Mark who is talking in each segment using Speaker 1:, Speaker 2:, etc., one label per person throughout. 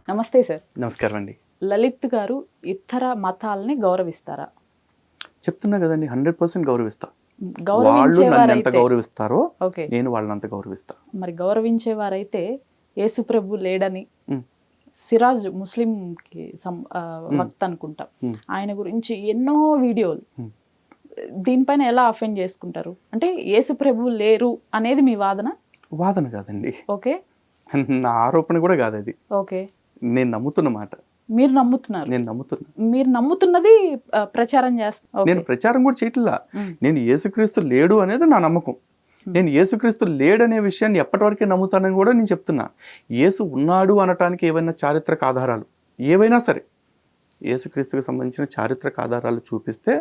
Speaker 1: నమస్తే సార్.
Speaker 2: నమస్కారం అండి.
Speaker 1: లలిత్ గారు ఇతర మతాలని గౌరవిస్తారా?
Speaker 2: చెప్తున్నా కదండి, 100% గౌరవిస్తా. వాళ్ళు నన్ను ఎంత
Speaker 1: గౌరవించేవారైతే
Speaker 2: గౌరవిస్తారో
Speaker 1: ఓకే.
Speaker 2: నేను వాళ్ళని అంత గౌరవిస్తా.
Speaker 1: మరి గౌరవించేవారైతే యేసు ప్రభు లేడని
Speaker 2: ఉమ్,
Speaker 1: సిరాజ్ ముస్లిం కి
Speaker 2: ఉమ్,
Speaker 1: వక్త అనుకుంటా,
Speaker 2: ఉమ్,
Speaker 1: ఆయన గురించి ఎన్నో వీడియోలు,
Speaker 2: ఉమ్.
Speaker 1: దీనిపైన ఎలా అఫెండ్ చేసుకుంటారు? అంటే యేసు ప్రభు లేరు అనేది మీ వాదన?
Speaker 2: వాదన కాదండి,
Speaker 1: ఓకే
Speaker 2: నా ఆరోపణ కూడా కాదు అది.
Speaker 1: ఓకే.
Speaker 2: నేను నమ్ముతున్న మాట.
Speaker 1: మీరు నమ్ముతున్నారు,
Speaker 2: నేను నమ్ముతున్నా.
Speaker 1: మీరు నమ్ముతున్నది ప్రచారం చేస్తారు.
Speaker 2: నేను ప్రచారం కూడా చేయట్లా.
Speaker 1: ఉమ్.
Speaker 2: నేను యేసుక్రీస్తు లేడు అనేది నా నమ్మకం. నేను యేసుక్రీస్తు లేడనే విషయాన్ని ఎప్పటివరకే నమ్ముతానని కూడా నేను చెప్తున్నా. యేసు ఉన్నాడు అనటానికి ఏవైనా చారిత్రక ఆధారాలు ఏవైనా సరే, యేసుక్రీస్తుకి సంబంధించిన చారిత్రక ఆధారాలు చూపిస్తే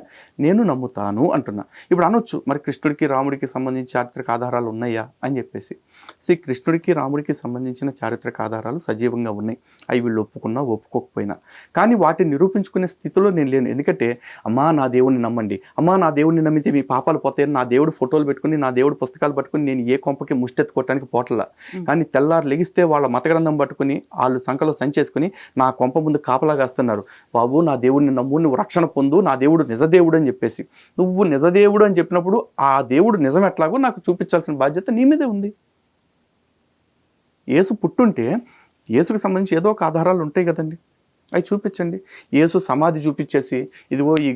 Speaker 2: నేను నమ్ముతాను అంటున్నా. ఇప్పుడు అనొచ్చు, మరి కృష్ణుడికి రాముడికి సంబంధించి చారిత్రక ఆధారాలు ఉన్నాయా అని చెప్పేసి. కృష్ణుడికి రాముడికి సంబంధించిన చారిత్రక ఆధారాలు సజీవంగా ఉన్నాయి. అవి వీళ్ళు ఒప్పుకున్నా ఒప్పుకోకపోయినా. కానీ వాటిని నిరూపించుకునే స్థితిలో నేను లేను. ఎందుకంటే అమ్మా నా దేవుడిని నమ్మండి, అమ్మా నా దేవుడిని నమ్మితే మీ పాపాలు పోతాయని నా దేవుడు ఫోటోలు పెట్టుకుని, నా దేవుడు పుస్తకాలు పట్టుకుని నేను ఏ కొంపకి ముష్టెత్తుకోవటానికి పోటల్లా. కానీ తెల్లారు లెగిస్తే వాళ్ళ మత గ్రంథం పట్టుకుని వాళ్ళు సంకలో సంచేసుకుని నా కొంప ముందు కాపలా కాస్తున్నారు. బాబు నా దేవుడిని నమ్ము, నువ్వు రక్షణ పొందు, నా దేవుడు నిజదేవుడు అని చెప్పేసి. నువ్వు నిజదేవుడు అని చెప్పినప్పుడు ఆ దేవుడు నిజం ఎట్లాగో నాకు చూపించాల్సిన బాధ్యత నీ మీదే ఉంది. యేసు పుట్టుంటే యేసుకు సంబంధించి ఏదో ఒక ఆధారాలు ఉంటాయి కదండి, అవి చూపించండి. యేసు సమాధి చూపించేసి ఇదిగో ఈ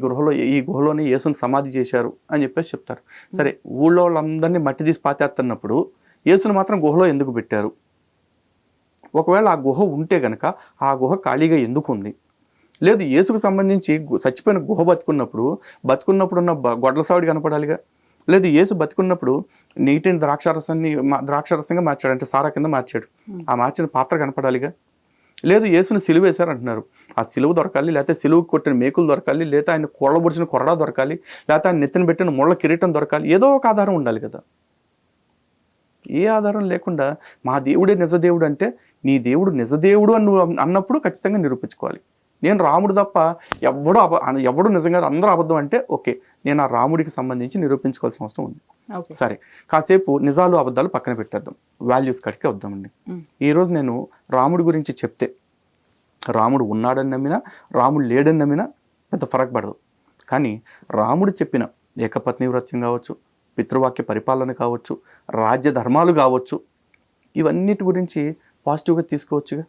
Speaker 2: గుహలోనే యేసుని సమాధి చేశారు అని చెప్పేసి చెప్తారు. సరే, ఊళ్ళో వాళ్ళందరినీ మట్టి తీసి పాతేస్తున్నప్పుడు యేసుని మాత్రం గుహలో ఎందుకు పెట్టారు? ఒకవేళ ఆ గుహ ఉంటే గనక ఆ గుహ ఖాళీగా ఎందుకు ఉంది? లేదు, యేసుకు సంబంధించి చచ్చిపోయిన గుహ బతుకున్నప్పుడు ఉన్న గొడ్ల సావిడి కనపడాలిగా. లేదు, యేసు బతుకున్నప్పుడు నీటిని ద్రాక్షారసంగా మార్చాడు, అంటే సారా కింద మార్చాడు, ఆ మార్చిన పాత్ర కనపడాలిగా. లేదు, యేసుని సిలువ వేశారు అంటున్నారు, ఆ సిలువ దొరకాలి, లేకపోతే సిలువ కొట్టిన మేకులు దొరకాలి, లేదా ఆయన కొళ్ళబొడిచిన కొరడా దొరకాలి, లేకపోతే ఆయన నెత్తిన పెట్టిన ముళ్ళ కిరీటం దొరకాలి. ఏదో ఒక ఆధారం ఉండాలి కదా. ఏ ఆధారం లేకుండా మా దేవుడే నిజదేవుడు అంటే, నీ దేవుడు నిజదేవుడు అని నువ్వు అన్నప్పుడు ఖచ్చితంగా నిరూపించుకోవాలి. నేను రాముడు తప్ప ఎవడు నిజంగా అందరూ అబద్ధం అంటే ఓకే, నేను ఆ రాముడికి సంబంధించి నిరూపించుకోవాల్సిన అవసరం ఉంది. సరే, కాసేపు నిజాలు అబద్ధాలు పక్కన పెట్టేద్దాం, వాల్యూస్ కాడికి వద్దామండి. ఈరోజు నేను రాముడి గురించి చెప్తే, రాముడు ఉన్నాడని నమ్మినా రాముడు లేడని నమ్మినా పెద్ద ఫరక్ పడదు. కానీ రాముడు చెప్పిన ఏకపత్ని వ్రత్యం కావచ్చు, పితృవాక్య పరిపాలన కావచ్చు, రాజ్య ధర్మాలు కావచ్చు, ఇవన్నిటి గురించి పాజిటివ్గా తీసుకోవచ్చుగా.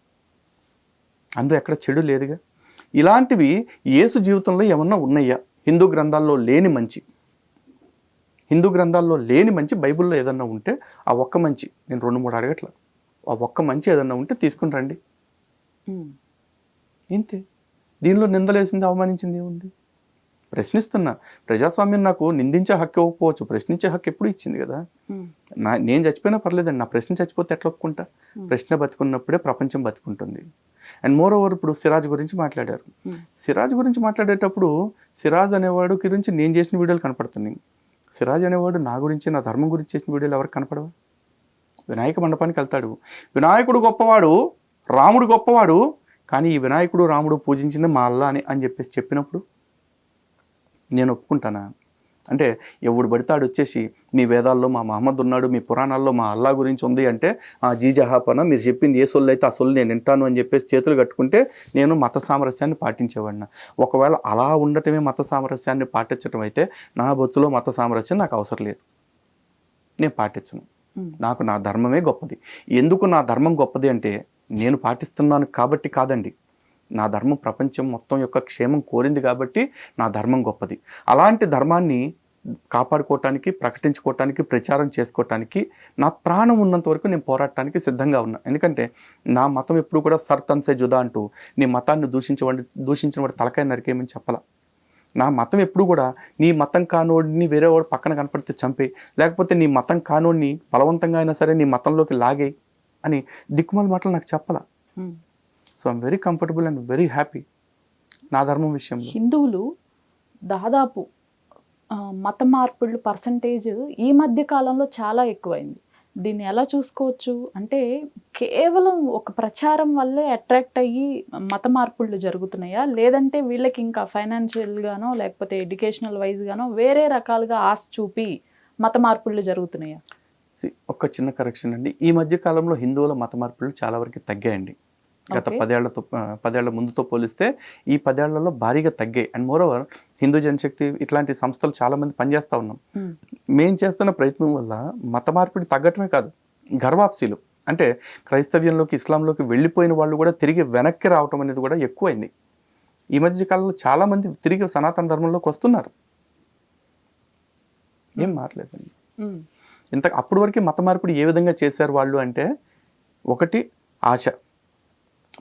Speaker 2: అందులో ఎక్కడ చెడు లేదుగా. ఇలాంటివి యేసు జీవితంలో ఏమన్నా ఉన్నాయా? హిందూ గ్రంథాల్లో లేని మంచి బైబిల్లో ఏదన్నా ఉంటే ఆ ఒక్క మంచి, నేను 2-3 అడగట్ల, ఆ ఒక్క మంచి ఏదన్నా ఉంటే తీసుకుని రండి. ఇంతే. దీనిలో నిందలేసింది, అవమానించింది ఏముంది? ప్రశ్నిస్తున్నా. ప్రజాస్వామ్యం నాకు నిందించే హక్కు ఇవ్వకపోవచ్చు, ప్రశ్నించే హక్కు ఎప్పుడు ఇచ్చింది కదా. నేను చచ్చిపోయినా పర్లేదండి, నా ప్రశ్న చచ్చిపోతే ఎట్లా ఒప్పుకుంటా? ప్రశ్న బతుకున్నప్పుడే ప్రపంచం బతుకుంటుంది. అండ్ మోర్ ఓవర్, ఇప్పుడు సిరాజ్ గురించి మాట్లాడారు. సిరాజ్ గురించి మాట్లాడేటప్పుడు సిరాజ్ అనేవాడు గురించి నేను చేసిన వీడియోలు కనపడుతున్నాయి. సిరాజ్ అనేవాడు నా గురించి, నా ధర్మం గురించి చేసిన వీడియోలు ఎవరికి కనపడవా? వినాయక మండపానికి వెళ్తాడు, వినాయకుడు గొప్పవాడు, రాముడు గొప్పవాడు, కానీ ఈ వినాయకుడు రాముడు పూజించింది మా అల్లా అని చెప్పినప్పుడు నేను ఒప్పుకుంటానా? అంటే ఎవడు పడితాడు వచ్చేసి మీ వేదాల్లో మా మహమ్మద్ ఉన్నాడు, మీ పురాణాల్లో మా అల్లా గురించి ఉంది అంటే జీ జహాపన మీరు చెప్పింది ఏ సొల్లు అయితే ఆ సొల్లు నేను వింటాను అని చెప్పేసి చేతులు కట్టుకుంటే నేను మత సామరస్యాన్ని పాటించేవాడిన. ఒకవేళ అలా ఉండటమే మత సామరస్యాన్ని పాటించడం అయితే నా బొచ్చులో మత సామరస్యం నాకు అవసరం లేదు, నేను పాటించను. నాకు నా ధర్మమే గొప్పది. ఎందుకు నా ధర్మం గొప్పది అంటే నేను పాటిస్తున్నాను కాబట్టి కాదండి, నా ధర్మం ప్రపంచం మొత్తం యొక్క క్షేమం కోరింది కాబట్టి నా ధర్మం గొప్పది. అలాంటి ధర్మాన్ని కాపాడుకోవటానికి, ప్రకటించుకోవటానికి, ప్రచారం చేసుకోవటానికి నా ప్రాణం ఉన్నంత వరకు నేను పోరాడటానికి సిద్ధంగా ఉన్నా. ఎందుకంటే నా మతం ఎప్పుడు కూడా సర్తన్సే జుదా అంటూ నీ మతాన్ని దూషించిన వాడి తలకాయ నరికేయమని చెప్పాల. నా మతం ఎప్పుడు కూడా నీ మతం కానోడిని వేరే వాడు పక్కన కనపడితే చంపే, లేకపోతే నీ మతం కానోడిని బలవంతంగా అయినా సరే నీ మతంలోకి లాగే అని దిక్కుమాల మాటలు నాకు చెప్పాల. So I'm very comfortable and very happy నా ధర్మం విషయంలో.
Speaker 1: హిందువులు దాదాపు మత మార్పుళ్ళు పర్సంటేజ్ ఈ మధ్య కాలంలో చాలా ఎక్కువైంది. దీన్ని ఎలా చూసుకోవచ్చు అంటే, కేవలం ఒక ప్రచారం వల్లే అట్రాక్ట్ అయ్యి మత మార్పుళ్ళు జరుగుతున్నాయా, లేదంటే వీళ్ళకి ఇంకా ఫైనాన్షియల్గానో లేకపోతే ఎడ్యుకేషనల్ వైజ్గానో వేరే రకాలుగా ఆశ చూపి మత మార్పుళ్ళు జరుగుతున్నాయా?
Speaker 2: ఒక చిన్న కరెక్షన్ అండి, ఈ మధ్య కాలంలో హిందువుల మత మార్పులు చాలా వరకు తగ్గాయండి. గత
Speaker 1: Okay.
Speaker 2: 10 ఏళ్ల ముందుతో పోలిస్తే ఈ 10 ఏళ్లలో భారీగా తగ్గాయి. అండ్ మోరోవర్ హిందూ జనశక్తి ఇట్లాంటి సంస్థలు చాలామంది పనిచేస్తూ ఉన్నాం.
Speaker 1: Hmm.
Speaker 2: మేం చేస్తున్న ప్రయత్నం వల్ల మత మార్పిడి తగ్గటమే కాదు, గర్వాప్సీలు అంటే క్రైస్తవ్యంలోకి ఇస్లాంలోకి వెళ్ళిపోయిన వాళ్ళు కూడా తిరిగి వెనక్కి రావటం అనేది కూడా ఎక్కువైంది. ఈ మధ్య కాలంలో చాలామంది తిరిగి సనాతన ధర్మంలోకి వస్తున్నారు. ఏం మారలేదండి.
Speaker 1: Hmm.
Speaker 2: అప్పటి వరకు మత మార్పిడి ఏ విధంగా చేశారు వాళ్ళు అంటే, ఒకటి ఆశ,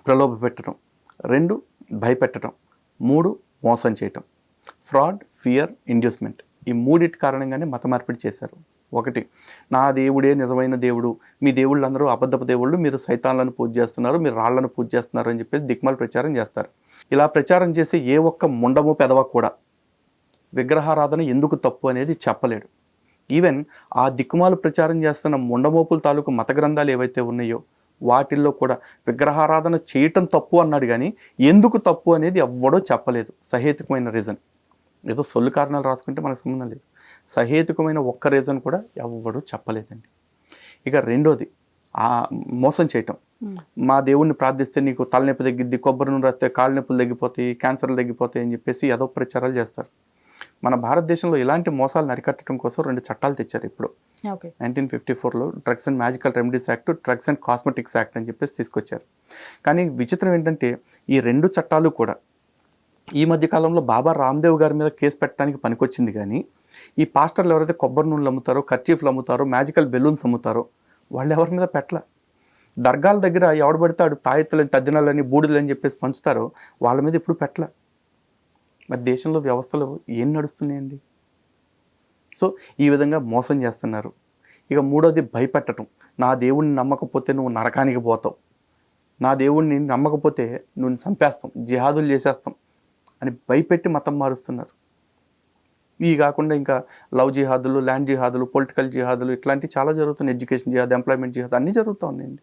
Speaker 2: ప్రలోభ పెట్టడం, 2 భయపెట్టడం, 3 మోసం చేయటం, ఫ్రాడ్, ఫియర్, ఇండ్యూస్మెంట్. ఈ మూడిటి కారణంగానే మత మార్పిడి చేశారు. ఒకటి, నా దేవుడే నిజమైన దేవుడు, మీ దేవుళ్ళందరూ అబద్ధపు దేవుళ్ళు, మీరు సైతాన్లను పూజ చేస్తున్నారు, మీరు రాళ్లను పూజ చేస్తున్నారు అని చెప్పేసి దిక్మాల ప్రచారం చేస్తారు. ఇలా ప్రచారం చేసి ఏ ఒక్క ముండము పెదవ కూడా విగ్రహారాధన ఎందుకు తప్పు అనేది చెప్పలేడు. ఈవెన్ ఆ దిక్కుమాలు ప్రచారం చేస్తున్న ముండమోపుల తాలూకు మత గ్రంథాలు ఏవైతే ఉన్నాయో వాటిల్లో కూడా విగ్రహారాధన చేయటం తప్పు అన్నాడు, కానీ ఎందుకు తప్పు అనేది ఎవ్వడో చెప్పలేదు. సహేతుకమైన రీజన్, ఏదో సొల్లు కారణాలు రాసుకుంటే మనకు సంబంధం లేదు. సహేతుకమైన ఒక్క రీజన్ కూడా ఎవ్వడూ చెప్పలేదండి. ఇక రెండోది మోసం చేయటం. మా దేవుణ్ణి ప్రార్థిస్తే నీకు తలనొప్పి తగ్గిద్ది, కొబ్బరి నూనె రాస్తే కాళ్ళ నొప్పులు తగ్గిపోతాయి, క్యాన్సర్లు తగ్గిపోతాయి అని చెప్పేసి ఏదో ప్రచారాలు చేస్తారు. మన భారతదేశంలో ఇలాంటి మోసాలను అరికట్టడం కోసం 2 చట్టాలు తెచ్చారు ఇప్పుడు. 1954లో drugs and magical remedies act, drugs and cosmetics act అని చెప్పేసి తీసుకొచ్చారు. కానీ విచిత్రం ఏంటంటే ఈ 2 చట్టాలు కూడా ఈ మధ్య కాలంలో బాబా రామ్దేవ్ గారి మీద కేసు పెట్టడానికి పనికొచ్చింది, కానీ ఈ పాస్టర్లు ఎవరైతే కొబ్బరి నూనెలు అమ్ముతారో, కర్చీఫ్లు అమ్ముతారో, మ్యాజికల్ బెలూన్స్ అమ్ముతారో వాళ్ళు ఎవరి మీద పెట్టలే. దర్గాల దగ్గర ఎవడు పడితే ఆడు తాయెత్తులని, తద్దినాలని, బూడిదని చెప్పేసి పంచుతారో వాళ్ళ మీద ఇప్పుడు పెట్టలే. మరి దేశంలో వ్యవస్థలు ఏం నడుస్తున్నాయండి? సో ఈ విధంగా మోసం చేస్తున్నారు. ఇక మూడోది భయపెట్టడం. నా దేవుణ్ణి నమ్మకపోతే నువ్వు నరకానికి పోతావు, నా దేవుణ్ణి నమ్మకపోతే నువ్వు చంపేస్తాం, జిహాదులు చేసేస్తాం అని భయపెట్టి మతం మారుస్తున్నారు. ఇవి కాకుండా ఇంకా లవ్ జిహాదులు, ల్యాండ్ జిహాదులు, పొలిటికల్ జిహాదులు ఇట్లాంటివి చాలా జరుగుతున్నాయి. ఎడ్యుకేషన్ జిహాద్, ఎంప్లాయ్మెంట్ జిహాద్ అన్నీ జరుగుతూ ఉన్నాయండి.